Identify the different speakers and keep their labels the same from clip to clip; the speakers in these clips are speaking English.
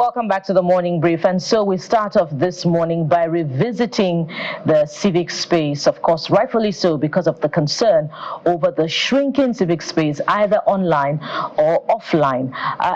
Speaker 1: Welcome back to the Morning Brief. And so we start off this morning by revisiting the civic space, of course, rightfully so, because of the concern over the shrinking civic space, either online or offline,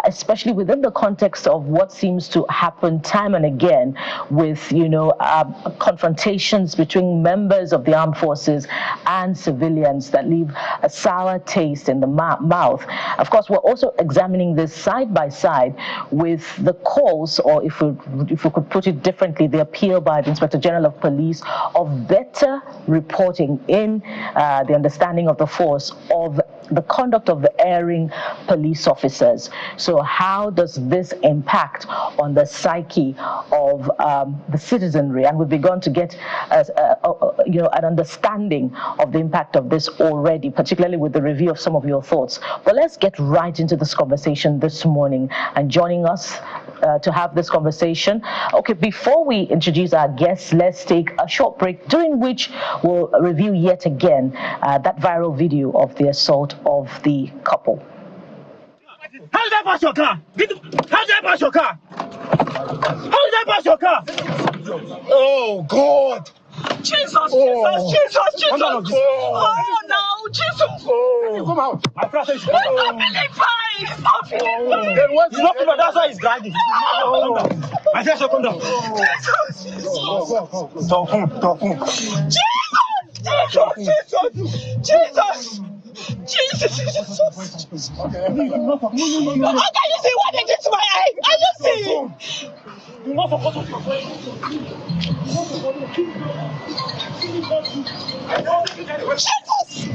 Speaker 1: especially within the context of what seems to happen time and again with, confrontations between members of the armed forces and civilians that leave a sour taste in the mouth. Of course, we're also examining this side by side with the calls, or if we could put it differently, the appeal by the Inspector General of Police of better reporting in the understanding of the force of the conduct of the erring police officers. So how does this impact on the psyche of the citizenry? And we've begun to get an understanding of the impact of this already, particularly with the review of some of your thoughts. But let's get right into this conversation this morning. And joining us to have this conversation, okay, before we introduce our guests, let's take a short break, during which we'll review yet again that viral video of the assault of the couple.
Speaker 2: How did I pass your car? How did I pass your car? How did I pass your car? Oh, God. Jesus, oh. Jesus. Oh, no, Jesus. Oh. Come out. He's not feeling fine. He's not feeling fine. He's not feeling fine. That's why he's dragging. I said so, come down. Jesus. Talk home. Jesus. Okay. No. How can you see what they did to my eye? Are you seeing? You're not supposed to be Jesus!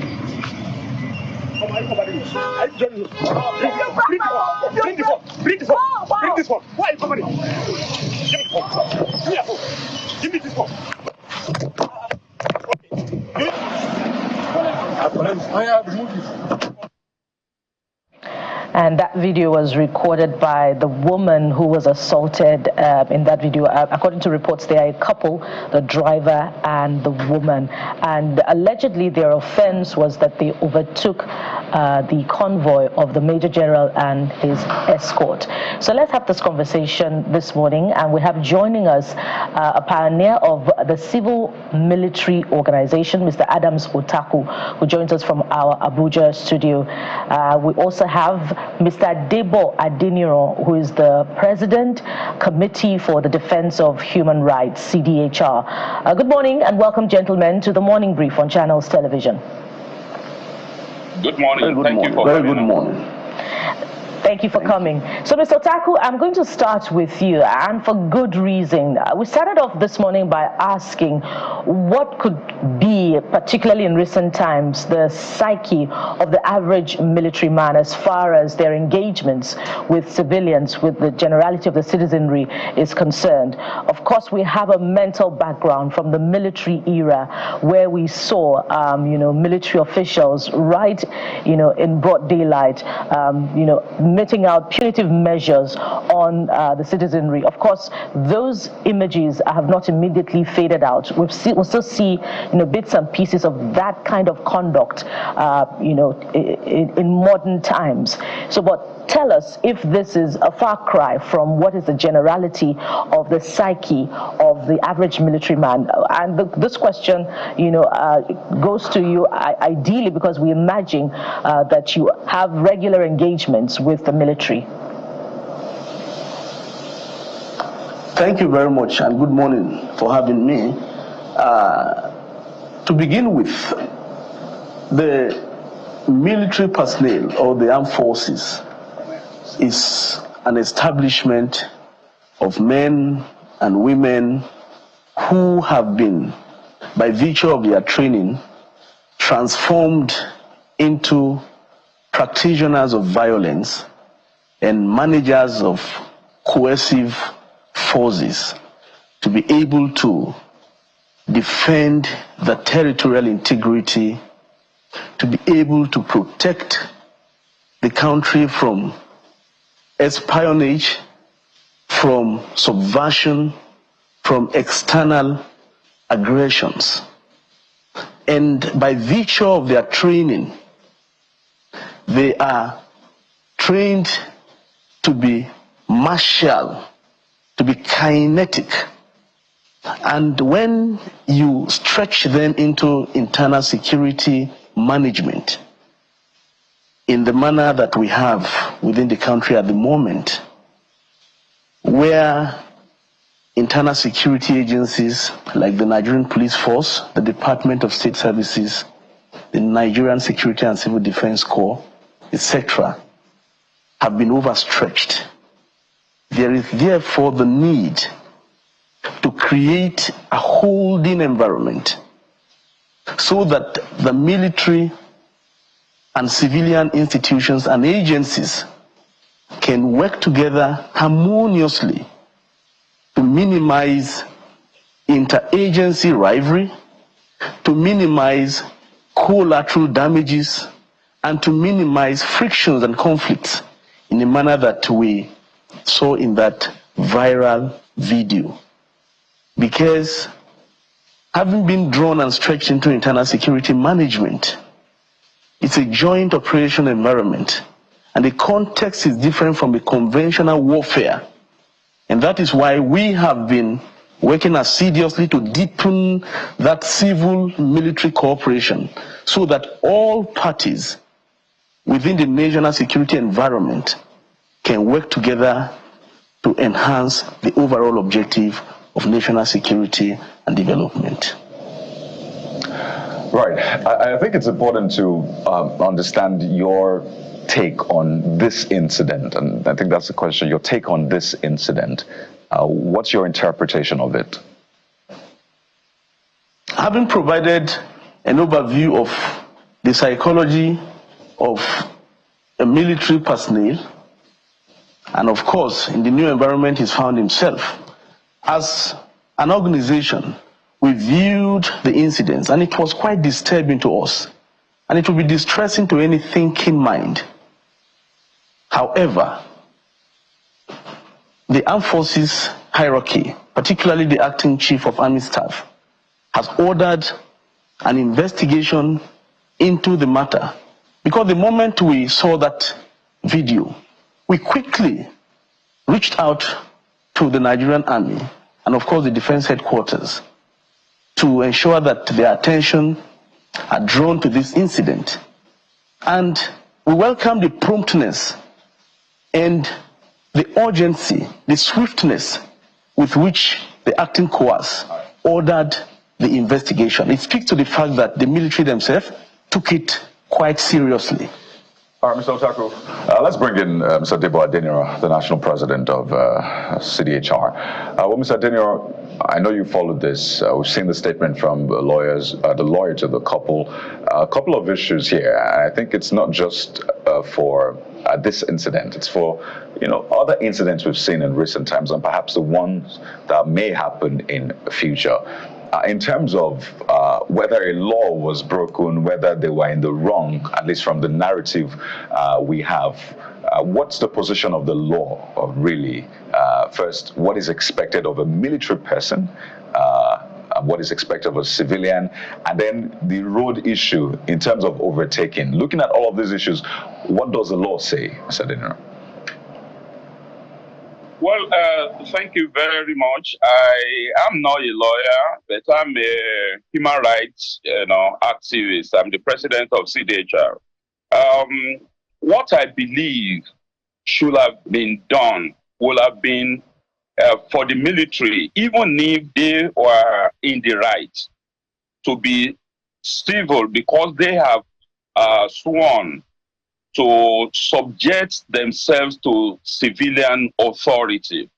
Speaker 2: Bring this one. Why are you covering? Give me this one.
Speaker 1: And that video was recorded by the woman who was assaulted. In that video, according to reports, they are a couple, the driver and the woman. And allegedly, their offense was that they overtook the convoy of the Major General and his escort. So let's have this conversation this morning. And we have joining us a pioneer of the civil military organization, Mr. Adams Otaku, who joins us from our Abuja studio. We also have Mr. Debo Adeniro, who is the President, Committee for the Defense of Human Rights, CDHR. Good morning and welcome, gentlemen, to the Morning Brief on Channels Television.
Speaker 3: Good morning. Thank you for
Speaker 4: very good morning.
Speaker 1: Thank you for coming. So, Mr. Otaku, I'm going to start with you, and for good reason. We started off this morning by asking what could be, particularly in recent times, the psyche of the average military man as far as their engagements with civilians, with the generality of the citizenry is concerned. Of course, we have a mental background from the military era where we saw, military officials right, in broad daylight, meting out punitive measures on the citizenry. Of course, those images have not immediately faded out. We'll still see, bits and pieces of that kind of conduct, in modern times. So, but tell us if this is a far cry from what is the generality of the psyche of the average military man. And this question, goes to you ideally because we imagine that you have regular engagements with the military.
Speaker 4: Thank you very much and good morning for having me. To begin with, the military personnel or the armed forces is an establishment of men and women who have been, by virtue of their training, transformed into practitioners of violence and managers of coercive forces to be able to defend the territorial integrity, to be able to protect the country from espionage, from subversion, from external aggressions. And by virtue of their training, they are trained to be martial to be kinetic. And when you stretch them into internal security management in the manner that we have within the country at the moment, where internal security agencies like the Nigerian Police Force, the Department of State Services, the Nigerian Security and Civil Defense Corps, etc., have been overstretched, there is therefore the need to create a holding environment so that the military and civilian institutions and agencies can work together harmoniously to minimize interagency rivalry, to minimize collateral damages, and to minimize frictions and conflicts in a manner that we saw in that viral video. Because having been drawn and stretched into internal security management, it's a joint operation environment, and the context is different from the conventional warfare. And that is why we have been working assiduously to deepen that civil-military cooperation so that all parties within the national security environment can work together to enhance the overall objective of national security and development.
Speaker 5: Right. I think it's important to understand your take on this incident, and I think that's the question, your take on this incident. What's your interpretation of it?
Speaker 4: Having provided an overview of the psychology of a military personnel, and of course, in the new environment he's found himself, as an organization, we viewed the incidents, and it was quite disturbing to us, and it will be distressing to any thinking mind. However, the armed forces hierarchy, particularly the acting chief of army staff, has ordered an investigation into the matter, because the moment we saw that video, we quickly reached out to the Nigerian army and of course the defense headquarters to ensure that their attention are drawn to this incident. And we welcome the promptness and the urgency, the swiftness with which the acting coas ordered the investigation. It speaks to the fact that the military themselves took it quite seriously.
Speaker 5: All right, Mr. Otaku, let's bring in Mr. Debo Adeniro, the national president of CDHR. Well, Mr. Adeniro, I know you followed this. We've seen the statement from the lawyers, the lawyer to the couple. A couple of issues here. I think it's not just for this incident. It's for other incidents we've seen in recent times, and perhaps the ones that may happen in the future. In terms of whether a law was broken, whether they were in the wrong, at least from the narrative we have, what's the position of the law of really, first, what is expected of a military person, what is expected of a civilian, and then the road issue in terms of overtaking. Looking at all of these issues, what does the law say, Mr. Adeniro?
Speaker 3: Well, thank you very much. I am not a lawyer, but I'm a human rights, activist. I'm the president of CDHR. What I believe should have been done would have been for the military, even if they were in the right, to be civil, because they have sworn to subject themselves to civilian authority.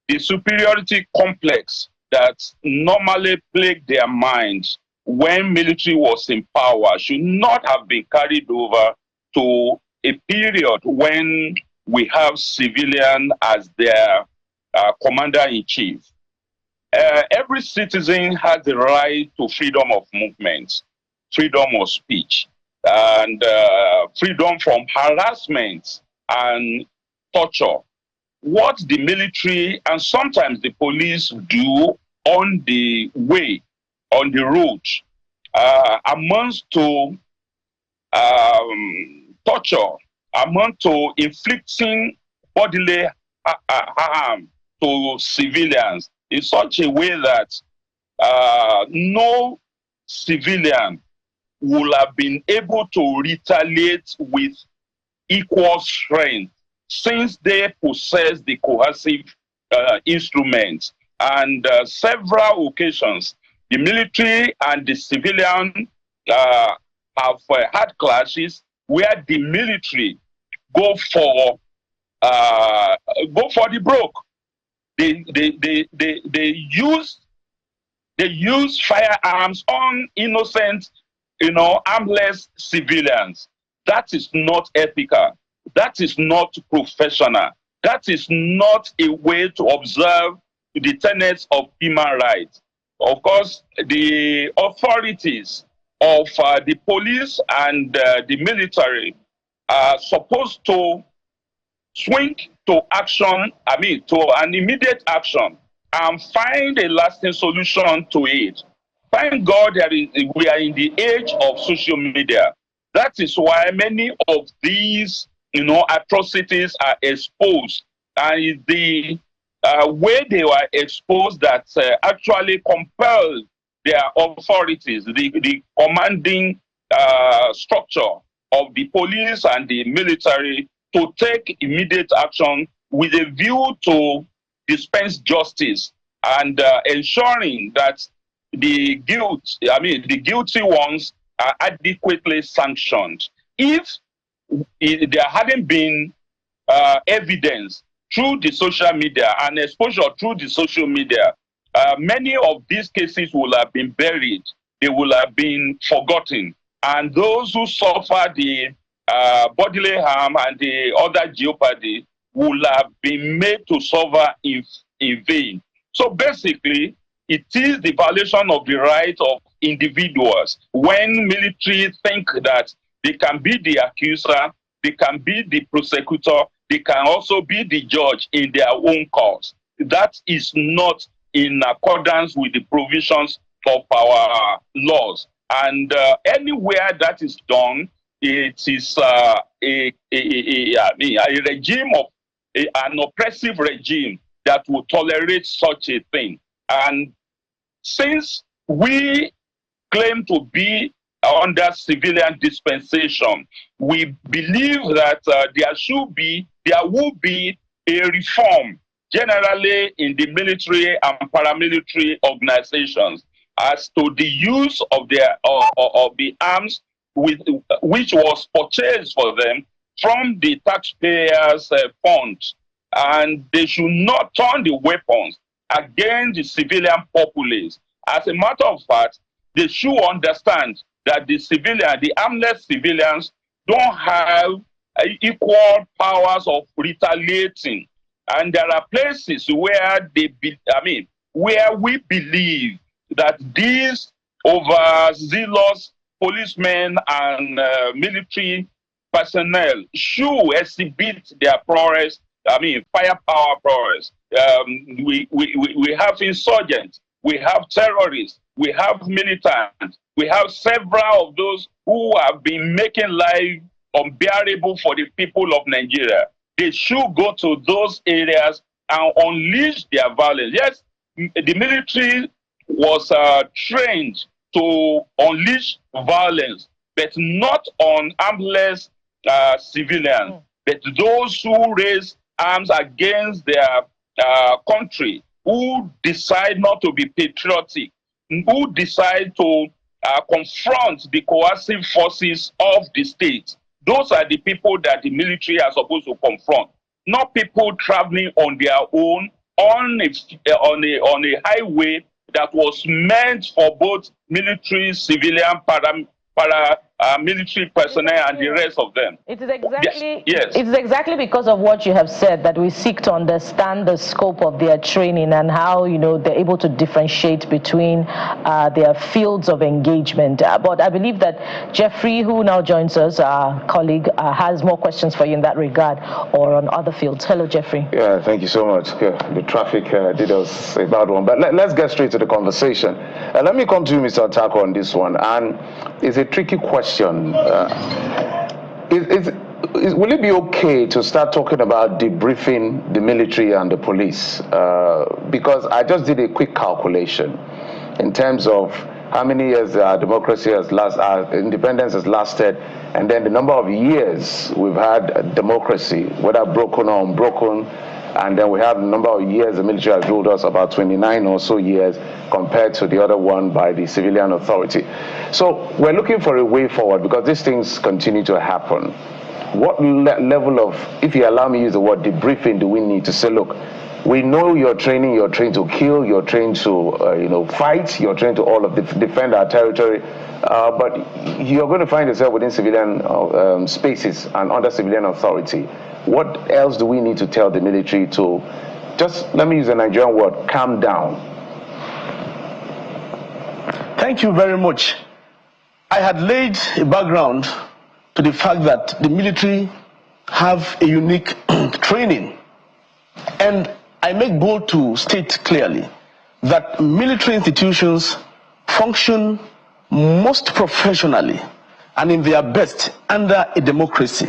Speaker 3: The superiority complex that normally plagued their minds when military was in power should not have been carried over to a period when we have civilian as their commander-in-chief. Every citizen has the right to freedom of movement, freedom of speech, and freedom from harassment and torture. What the military and sometimes the police do on the way, on the road, amounts to torture, amounts to inflicting bodily harm to civilians in such a way that no civilian will have been able to retaliate with equal strength, since they possess the coercive instruments. And several occasions, the military and the civilian have had clashes where the military go for the broke. They use firearms on innocent, armless civilians. That is not ethical. That is not professional. That is not a way to observe the tenets of human rights. Of course, the authorities of the police and the military are supposed to swing to action, to an immediate action, and find a lasting solution to it. Thank God we are in the age of social media. That is why many of these, atrocities are exposed. And the way they were exposed that actually compelled their authorities, the commanding structure of the police and the military, to take immediate action with a view to dispense justice and ensuring that the guilty ones are adequately sanctioned. If there hadn't been evidence through the social media and exposure through the social media, many of these cases will have been buried. They will have been forgotten. And those who suffer the bodily harm and the other jeopardy will have been made to suffer in vain. So basically, it is the violation of the rights of individuals when military think that they can be the accuser, they can be the prosecutor, they can also be the judge in their own cause. That is not in accordance with the provisions of our laws. And anywhere that is done, it is a regime of an oppressive regime that will tolerate such a thing. And since we claim to be under civilian dispensation, we believe that there will be a reform generally in the military and paramilitary organizations as to the use of the arms which was purchased for them from the taxpayers' funds, and they should not turn the weapons against the civilian populace. As a matter of fact, they should understand that the armless civilians don't have equal powers of retaliating, and there are places where where we believe that these overzealous policemen and military personnel should exhibit their prowess, firepower prowess. We have insurgents, we have terrorists, we have militants, we have several of those who have been making life unbearable for the people of Nigeria. They should go to those areas and unleash their violence. Yes, the military was trained to unleash violence, but not on armless civilians, but those who raise arms against their country, who decide not to be patriotic, who decide to confront the coercive forces of the state. Those are the people that the military are supposed to confront, not people traveling on their own on a highway that was meant for both military, civilian, military personnel and the rest of them.
Speaker 1: It is exactly
Speaker 3: yes.
Speaker 1: It is exactly because of what you have said that we seek to understand the scope of their training and how they're able to differentiate between their fields of engagement. But I believe that Jeffrey, who now joins us, our colleague, has more questions for you in that regard or on other fields. Hello, Jeffrey.
Speaker 6: Yeah, thank you so much. Yeah, the traffic did us a bad one, but let's get straight to the conversation. Let me come to you, Mr. Otako, on this one, and it's a tricky question. will it be okay to start talking about debriefing the military and the police? Because I just did a quick calculation in terms of how many years our democracy has lasted, our independence has lasted, and then the number of years we've had democracy, whether broken or unbroken, and then we have the number of years the military has ruled us, about 29 or so years, compared to the other one by the civilian authority. So we're looking for a way forward because these things continue to happen. What level of, if you allow me to use the word debriefing, do we need to say, look, we know you're training, you're trained to kill, you're trained to fight, you're trained to all of defend our territory, but you're going to find yourself within civilian spaces and under civilian authority. What else do we need to tell the military to, just let me use a Nigerian word, calm down?
Speaker 4: Thank you very much. I had laid a background to the fact that the military have a unique training, and I make bold to state clearly that military institutions function most professionally and in their best under a democracy,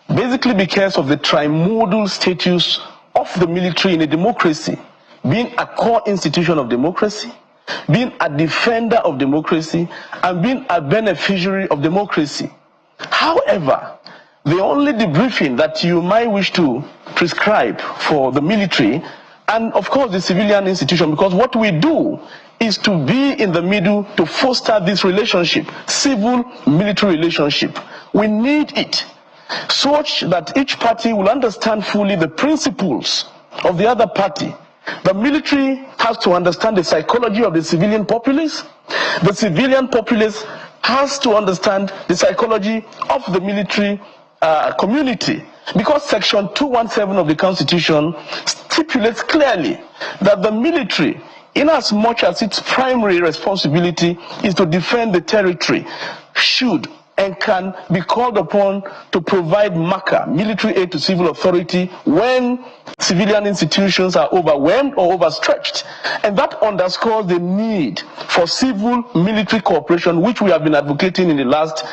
Speaker 4: basically because of the trimodal status of the military in a democracy, being a core institution of democracy, being a defender of democracy, and being a beneficiary of democracy. However, the only debriefing that you might wish to prescribe for the military and of course the civilian institution, because what we do is to be in the middle to foster this relationship, civil-military relationship. We need it such that each party will understand fully the principles of the other party. The military has to understand the psychology of the civilian populace. The civilian populace has to understand the psychology of the military community, because Section 217 of the Constitution stipulates clearly that the military, in as much as its primary responsibility is to defend the territory, should and can be called upon to provide military aid to civil authority when civilian institutions are overwhelmed or overstretched. And that underscores the need for civil-military cooperation, which we have been advocating in the last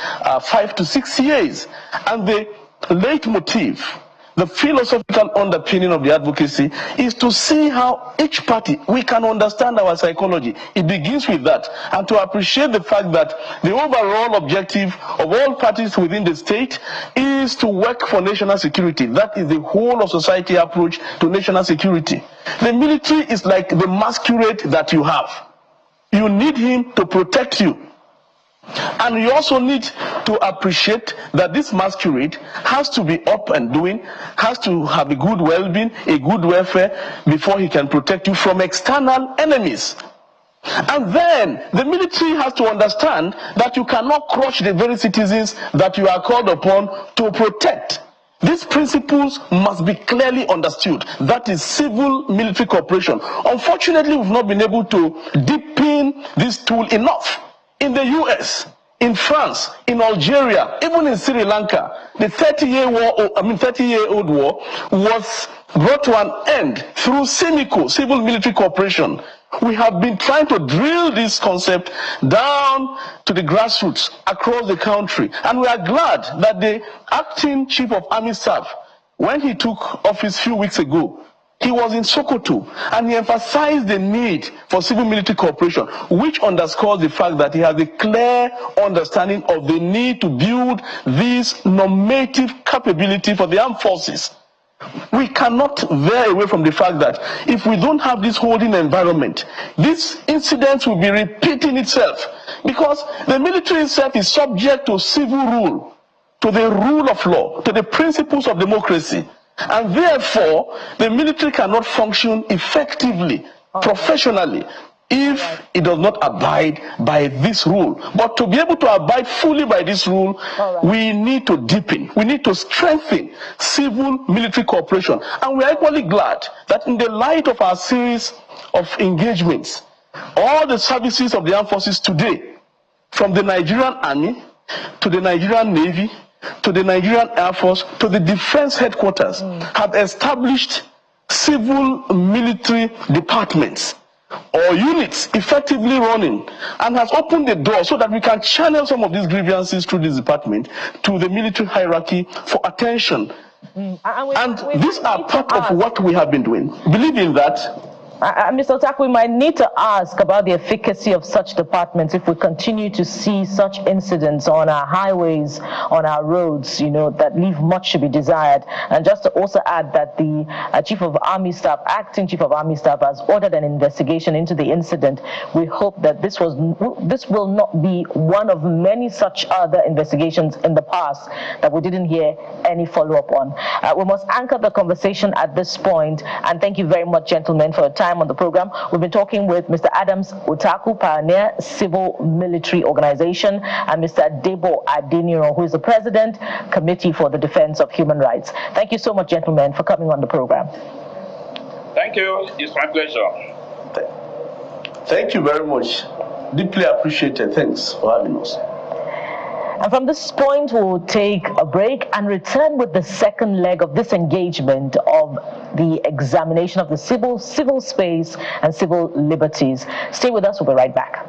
Speaker 4: 5 to 6 years. And the leitmotif, the philosophical underpinning of the advocacy, is to see how each party, we can understand our psychology. It begins with that, and to appreciate the fact that the overall objective of all parties within the state is to work for national security. That is the whole of society approach to national security. The military is like the masquerade that you have. You need him to protect you. And you also need to appreciate that this masquerade has to be up and doing, has to have a good well-being, a good welfare, before he can protect you from external enemies. And then the military has to understand that you cannot crush the very citizens that you are called upon to protect. These principles must be clearly understood. That is civil-military cooperation. Unfortunately, we've not been able to deepen this tool enough. In the US, in France, in Algeria, even in Sri Lanka, the 30-year-old war was brought to an end through CIMICO, civil-military cooperation. We have been trying to drill this concept down to the grassroots across the country, and we are glad that the acting chief of army staff, when he took office a few weeks ago, he was in Sokoto, and he emphasized the need for civil-military cooperation, which underscores the fact that he has a clear understanding of the need to build this normative capability for the armed forces. We cannot veer away from the fact that if we don't have this holding environment, this incident will be repeating itself, because the military itself is subject to civil rule, to the rule of law, to the principles of democracy. And therefore, the military cannot function effectively, professionally, if it does not abide by this rule. But to be able to abide fully by this rule, we need to deepen, we need to strengthen civil-military cooperation. And we are equally glad that in the light of our series of engagements, all the services of the armed forces today, from the Nigerian Army to the Nigerian Navy, to the Nigerian Air Force, to the defense headquarters, have established civil military departments or units effectively running, and has opened the door so that we can channel some of these grievances through this department to the military hierarchy for attention. And these are part of what we have been doing. Believing that.
Speaker 1: Mr. Otaku, we might need to ask about the efficacy of such departments if we continue to see such incidents on our highways, on our roads, that leave much to be desired. And just to also add that the Chief of Army Staff, Acting Chief of Army Staff, has ordered an investigation into the incident. We hope that this will not be one of many such other investigations in the past that we didn't hear any follow-up on. We must anchor the conversation at this point, and thank you very much, gentlemen, for your time on the program. We've been talking with Mr. Adams Otaku, Pioneer Civil Military Organization, and Mr. Debo Adeniro, who is the President, Committee for the Defense of Human Rights. Thank you so much, gentlemen, for coming on the program.
Speaker 3: Thank you. It's my pleasure.
Speaker 4: Thank you very much. Deeply appreciated. Thanks for having us.
Speaker 1: And from this point, we'll take a break and return with the second leg of this engagement of the examination of the civil space and civil liberties. Stay with us. We'll be right back.